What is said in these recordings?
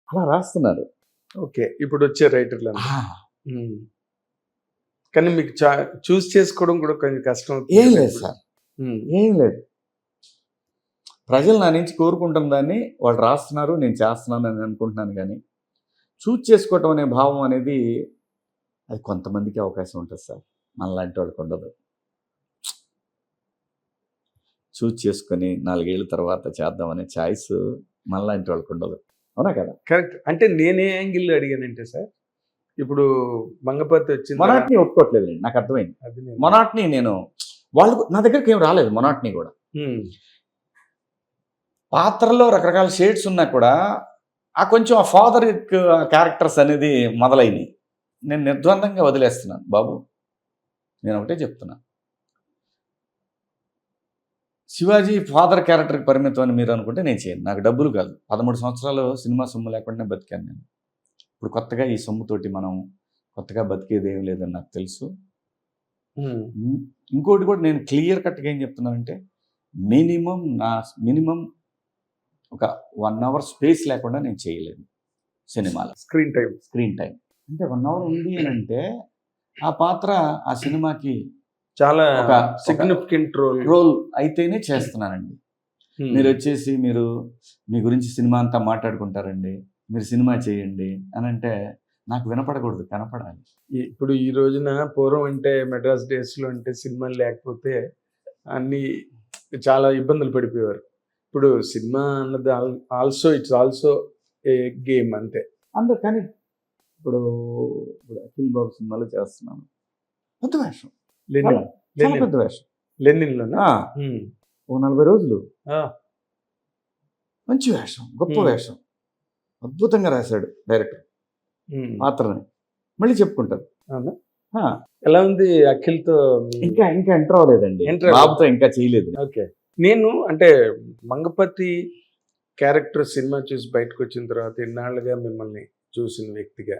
అలా రాస్తున్నారు. ఓకే. ఇప్పుడు వచ్చే రైటర్లు ఆ, కానీ మీకు చూస్ చేసుకోవడం కూడా కొంచెం కష్టం అవుతుంది ఏం కదా లేదు ఇప్పుడు. సార్, ఉమ్, ఏం లేదు. ప్రజలు నా నుంచి కోరుకుంటున్న దాన్ని వాళ్ళు రాస్తున్నారు, నేను చేస్తున్నాను అని అనుకుంటున్నాను. కానీ చూజ్ చేసుకోవటం అనే భావం అనేది అది కొంతమందికి అవకాశం ఉంటుంది సార్, మనలాంటి వాళ్ళకి ఉండదు. చూజ్ చేసుకొని 4 ఏళ్ళ తర్వాత చేద్దామనే ఛాయిస్ మనలాంటి వాళ్ళకి ఉండదు. అవునా కదా? కరెక్ట్. అంటే నేనే యాంగిల్ అడిగానంటే సార్, ఇప్పుడు మంగపతి వచ్చింది మొనాట్ని ఒప్పుకోవట్లేదండి, నాకు అర్థమైంది. అది మొనాట్ని నేను వాళ్ళు నా దగ్గరికి ఏం రాలేదు. మొనాట్ని కూడా పాత్రలో రకరకాల షేడ్స్ ఉన్నా కూడా ఆ కొంచెం ఆ ఫాదర్ క్యారెక్టర్స్ అనేది మొదలైనవి. నేను నిర్ద్వందంగా వదిలేస్తున్నాను. బాబు, నేను ఒకటే చెప్తున్నా, శివాజీ ఫాదర్ క్యారెక్టర్కి పరిమితం అని మీరు అనుకుంటే నేను చేయను. నాకు డబ్బులు కాదు. 13 సంవత్సరాలు సినిమా సొమ్ము లేకుండా బతికాను నేను. ఇప్పుడు కొత్తగా ఈ సొమ్ముతోటి మనం కొత్తగా బతికేది ఏం లేదని నాకు తెలుసు. ఇంకోటి కూడా నేను క్లియర్ కట్గా ఏం చెప్తున్నానంటే, మినిమం ఒక 1 hour స్పేస్ లేకుండా నేను చేయలేను సినిమాలో. స్క్రీన్ టైం అంటే 1 hour ఉంది అని అంటే ఆ పాత్ర ఆ సినిమాకి చాలా ఒక సిగ్నిఫికెంట్ రోల్ అయితేనే చేస్తున్నానండి. మీరు వచ్చేసి మీరు మీ గురించి సినిమా అంతా మాట్లాడుకుంటారండి, మీరు సినిమా చేయండి అని అంటే నాకు వినపడకూడదు, కనపడాలి. ఇప్పుడు ఈ రోజున పూర్వం అంటే మెడ్రాస్ డేస్లో అంటే సినిమాలు లేకపోతే అన్ని చాలా ఇబ్బందులు పడిపోయేవారు. ఇప్పుడు సినిమా అన్నది ఇట్స్ ఆల్సో ఏ గేమ్ అంతే. కానీ ఇప్పుడు అఖిల్ బాబు సినిమాలో చేస్తున్నాను, పెద్ద వేషం, పెద్ద వేషం, లెనిన్లోనా? ఓ 40 రోజులు మంచి వేషం, గొప్ప వేషం, అద్భుతంగా రాశాడు డైరెక్టర్ పాత్రని. మళ్ళీ చెప్పుకుంటారు. ఎలా ఉంది అఖిల్తో? ఇంకా ఎంటర్ అవ్వలేదండి, బాబుతో ఇంకా చేయలేదు. ఓకే. నేను అంటే మంగపతి క్యారెక్టర్ సినిమా చూసి బయటకు వచ్చిన తర్వాత ఎన్నాళ్ళుగా మిమ్మల్ని చూసిన వ్యక్తిగా,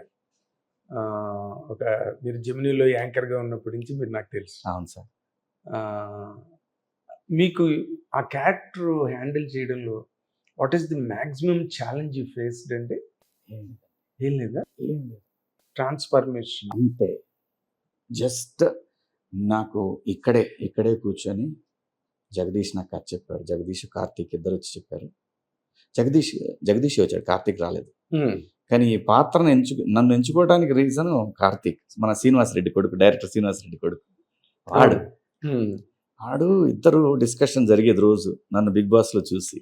ఒక మీరు జెమినీలో యాంకర్గా ఉన్నప్పటి నుంచి మీరు నాకు తెలుసు. అవును సార్. మీకు ఆ క్యారెక్టర్ హ్యాండిల్ చేయడంలో what is the maximum challenge you faced అంటే? ఏం లేదా? ట్రాన్స్ఫర్మేషన్ అంతే. జస్ట్ నాకు ఇక్కడే కూర్చొని జగదీష్ నాకు కథ చెప్పాడు. జగదీష్ కార్తీక్ ఇద్దరు వచ్చి చెప్పారు. జగదీష్ వచ్చాడు, కార్తీక్ రాలేదు. కానీ ఈ పాత్రను నన్ను ఎంచుకోవడానికి రీజన్ కార్తీక్, మన శ్రీనివాసరెడ్డి కొడుకు, డైరెక్టర్ శ్రీనివాసరెడ్డి కొడుకు. ఆడు ఇద్దరు డిస్కషన్ జరిగేది రోజు నన్ను బిగ్ బాస్ లో చూసి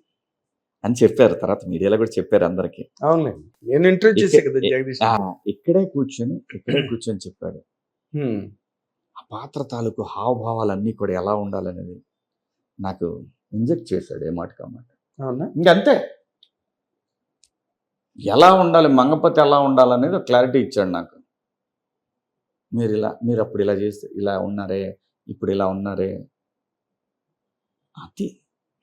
అని చెప్పారు. తర్వాత మీడియాలో కూడా చెప్పారు అందరికి. ఇక్కడే కూర్చొని చెప్పాడు. ఆ పాత్ర తాలూకు హావభావాలన్నీ కూడా ఎలా ఉండాలనేది నాకు ఇంజెక్ట్ చేశాడు, ఏ మాట కామాట. ఇంకంతే, ఎలా ఉండాలి, మంగపతి ఎలా ఉండాలనేది క్లారిటీ ఇచ్చాడు నాకు. మీరు అప్పుడు ఇలా చేస్తే ఇలా ఉన్నారే, ఇప్పుడు ఇలా ఉన్నారే, అది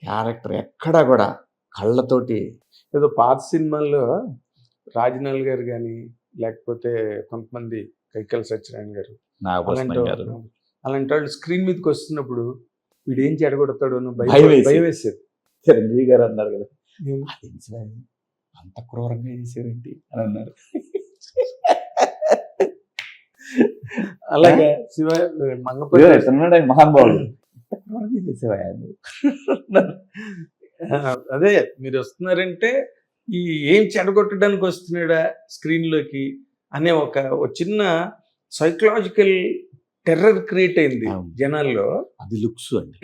క్యారెక్టర్ ఎక్కడా కూడా కళ్ళతోటి. ఏదో పాత సినిమాల్లో రాజనాల్ గారు కానీ, లేకపోతే కొంతమంది కైకల్ సత్యనారాయణ గారు, అలాంటి వాళ్ళు స్క్రీన్ మీదకి వస్తున్నప్పుడు వీడు ఏం చెడగొడతాడు అని భయం వేసేది. చిరంజీవి గారు అన్నారు కదా, అంత క్రూరంగా చేశారేంటి అని అన్నారు. అలాగే శివ మంగపతి మహానుభావుడు అదే మీరు వస్తున్నారంటే ఈ ఏం చెడగొట్టడానికి వస్తున్నాడా స్క్రీన్ లోకి అనే ఒక చిన్న సైకలాజికల్ టెర్రర్ క్రియేట్ అయింది జనాల్లో. అది లుక్స్ అండి,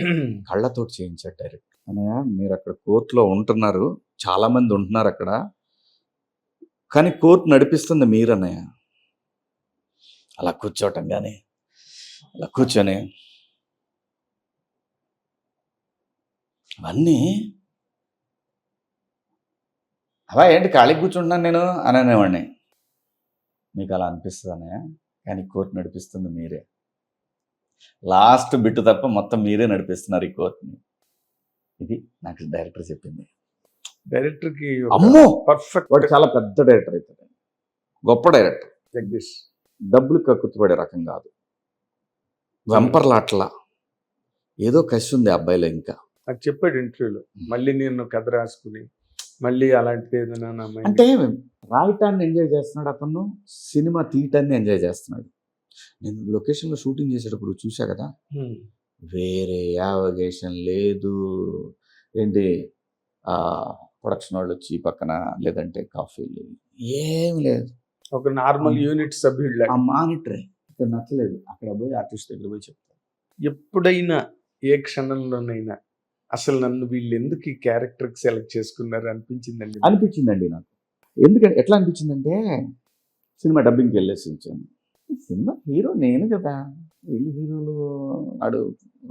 కళ్ళతోటి చేయించాడు డైరెక్ట్. అన్నయ్య, మీరు అక్కడ కోర్టులో ఉంటున్నారు, చాలా మంది ఉంటున్నారు అక్కడ, కానీ కోర్టు నడిపిస్తుంది మీరన్నయ్య. అలా కూర్చోవటం కానీ, అలా కూర్చొని అవన్నీ అవా ఏంటి ఖాళీకి కూర్చుంటున్నాను నేను అని అనేవాడిని. మీకు అలా అనిపిస్తుంది అన్నయ్య, కానీ కోర్టు నడిపిస్తుంది మీరే. లాస్ట్ బిట్టు తప్ప మొత్తం మీరే నడిపిస్తున్నారు ఈ కోర్టుని. ఇది నాకు డైరెక్టర్ చెప్పింది. డైరెక్టర్కి అమ్మో పర్ఫెక్ట్, వాడు చాలా పెద్ద డైరెక్టర్ అవుతాడు, గొప్ప డైరెక్టర్. జగదీష్ డబ్బులు కక్కుతుపడే రకం కాదు, వెంపర్లాట్లా ఏదో కసి ఉంది అబ్బాయిలో. ఇంకా నాకు చెప్పాడు ఇంటర్వ్యూలో, మళ్ళీ నేను కథ రాసుకుని మళ్ళీ అలాంటిది ఏదైనా నా mind- అంటే రాయటాన్ని ఎంజాయ్ చేస్తున్నాడు అతను, సినిమా తీయటాన్ని ఎంజాయ్ చేస్తున్నాడు. నేను లొకేషన్లో షూటింగ్ చేసేటప్పుడు చూసా కదా, Hmm. వేరే యావగేషన్ లేదు. ఏంటి ప్రొడక్షన్ వాళ్ళు వచ్చి పక్కన లేదంటే కాఫీలు ఏం లేదు. ఒక నార్మల్ యూనిట్ సభ్యుడు ఆ మానిటరే ఇక్కడ నచ్చలేదు, అక్కడ పోయి ఆర్టిస్ట్ దగ్గర పోయి చెప్తాను. ఎప్పుడైనా ఏ క్షణంలోనైనా అసలు నన్ను వీళ్ళు ఎందుకు ఈ క్యారెక్టర్కి సెలెక్ట్ చేసుకున్నారు అనిపించిందండి. అనిపించిందండి నాకు. ఎందుకంటే ఎట్లా అనిపించిందంటే, సినిమా డబ్బింగ్కి వెళ్ళేసి వచ్చాను. ఈ సినిమా హీరో నేను కదా, వీళ్ళు హీరోలు వాడు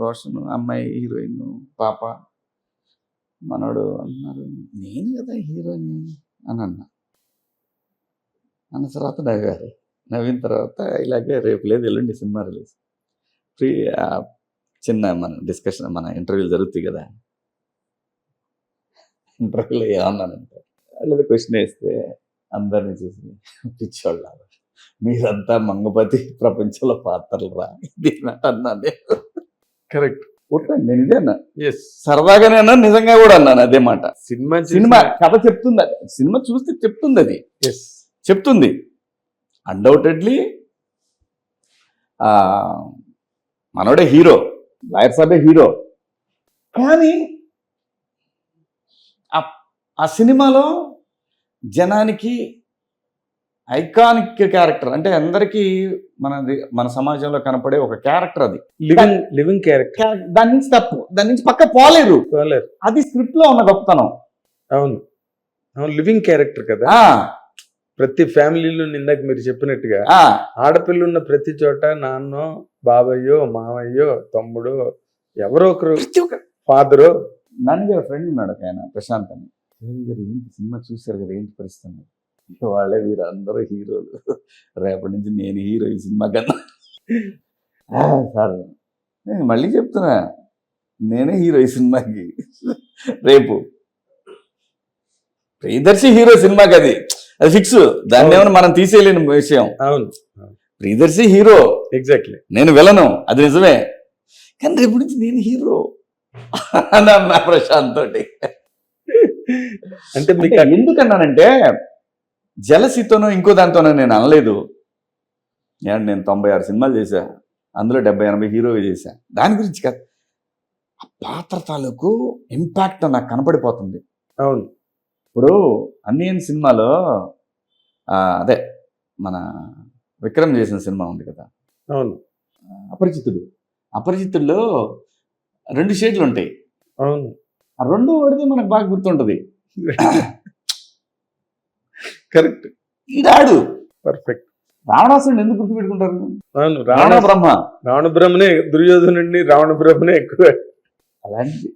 రోషన్, అమ్మాయి హీరోయిన్, పాప మనోడు అన్నారు, నేను కదా హీరోని అని అన్న తర్వాత నవ్వారు. నవ్విన తర్వాత ఇలాగే రేపు లేదు ఎల్లుండి సినిమా రిలీజ్, ఫ్రీ చిన్న మన డిస్కషన్, మన ఇంటర్వ్యూలు జరుగుతాయి కదా, ఇంటర్వ్యూలో ఏమన్నానంటే లేదా క్వశ్చన్ వేస్తే అందరినీ చూసి పిచ్చోళ్ళ మీరంతా మంగపతి ప్రపంచంలో పాత్రలు రా ఇది అన్నాను. కరెక్ట్. కొట్టండి, నేను ఇదే అన్నా, ఎస్. సరదాగానే అన్నా, నిజంగా కూడా అన్నాను అదే మాట. సినిమా సినిమా కథ చెప్తుంది, అది సినిమా చూస్తే చెప్తుంది, అది ఎస్ చెప్తుంది. అన్డౌటెడ్లీ మనోడే హీరో, లాయర్ సాబే హీరో. కానీ ఆ సినిమాలో జనానికి ఐకానిక్ క్యారెక్టర్, అంటే అందరికీ మన సమాజంలో కనపడే ఒక క్యారెక్టర్, అది లివింగ్ క్యారెక్టర్. దాని నుంచి తప్పు, దాని నుంచి పక్క పోలేరు, అది స్క్రిప్ట్ లో ఉన్న గొప్పతనం. అవును అవును, లివింగ్ క్యారెక్టర్ కదా. ప్రతి ఫ్యామిలీలో ఇందాక మీరు చెప్పినట్టుగా ఆడపిల్ల ఉన్న ప్రతి చోట నాన్నో, బాబాయ్యో, మావయ్యో, తమ్ముడు, ఎవరో ఒకరు, ఫాదరు. నాన్నగారు ఫ్రెండ్ ఉన్నాడు ఒక ఆయన, ప్రశాంత్ అని. గారు ఏంటి సినిమా చూశారు కదా, ఏంటి పరిస్థితి? వాళ్ళే వీరు అందరూ హీరోలు, రేపటి నుంచి నేను హీరో ఈ సినిమా కన్నా. సార్ నేను మళ్ళీ చెప్తున్నా, నేనే హీరో ఈ సినిమాకి, రేపు ప్రియదర్శి హీరో సినిమాకి, అది ఫిక్స్, దాన్ని ఏమైనా మనం తీసేయలేని విషయం. అవును, ప్రియదర్శి హీరో, ఎగ్జాక్ట్లీ, నేను విలను, అది నిజమే. కానీ రేపు నుంచి నేను హీరో అన్నా ప్రశాంత్ తోటి. అంటే మీకు ఎందుకన్నానంటే, జలసితోనో ఇంకో దాంతోనో నేను అనలేదు. నేను 96 సినిమాలు చేశా, అందులో 70-80 హీరోవి చేశా. దాని గురించి కాదు, ఆ పాత్ర తాలూకు ఇంపాక్ట్ నాకు కనపడిపోతుంది. అవును, ఇప్పుడు అన్నియన్ సినిమాలో అదే మన విక్రమ్ చేసిన సినిమా ఉంది కదా, అవును, అపరిచితుల్లో 2 షేడ్లు ఉంటాయి. అవును, ఆ 2 వాడితే మనకు బాగా గుర్తుంటది. కరెక్ట్. ఈడాడు పర్ఫెక్ట్. రావణాసురుడు ఎందుకు గుర్తుపెట్టుకుంటారు? అవును, రావణ బ్రహ్మనే దుర్యోధనుడిని, రావణ బ్రహ్మనే ఎక్కువ. అలాంటిది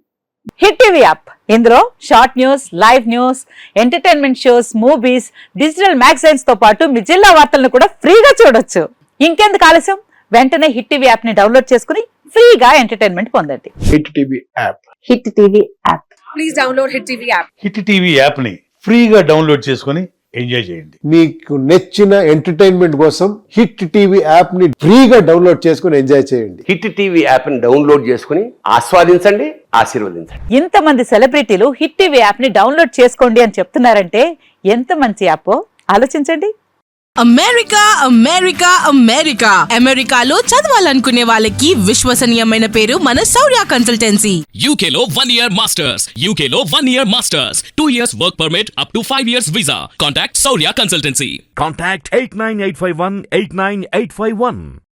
హిట్ టీవీ యాప్, ఇందులో short news, live news, entertainment shows, movies, digital magazines తో పాటు మీ జిల్లా వార్తలను కూడా ఫ్రీగా చూడొచ్చు. ఇంకెందుకు ఆలస్యం, వెంటనే హిట్ టీవీ యాప్ ని డౌన్లోడ్ చేసుకుని ఫ్రీగా ఎంటర్టైన్మెంట్ పొందండి. Hit TV app. Hit TV app. Please download hit TV app. Hit TV యాప్ని ఫ్రీగా డౌన్లోడ్ చేసుకొని ఎంజాయ్ చేయండి. మీకు నచ్చిన ఎంటర్టైన్మెంట్ కోసం హిట్ టీవీ యాప్ ని ఫ్రీగా డౌన్లోడ్ చేసుకుని ఎంజాయ్ చేయండి. హిట్ టీవీ యాప్ని డౌన్లోడ్ చేసుకుని ఆస్వాదించండి, ఆశీర్వదించండి. ఇంతమంది సెలబ్రిటీలు హిట్ టీవీ యాప్ ని డౌన్లోడ్ చేసుకోండి అని చెప్తున్నారంటే ఎంత మంచి యాప్ ఆలోచించండి. అమెరికా అమెరికా అమెరికా అమెరికాలో చదవాలనుకునే వాళ్ళకి విశ్వసనీయమైన పేరు మన శౌర్య కన్సల్టెన్సీ. UK లో 1 year masters. UK లో 1 year masters. 2 years work permit up to 5 years visa. Contact Saurya Consultancy. Contact 89851 89851.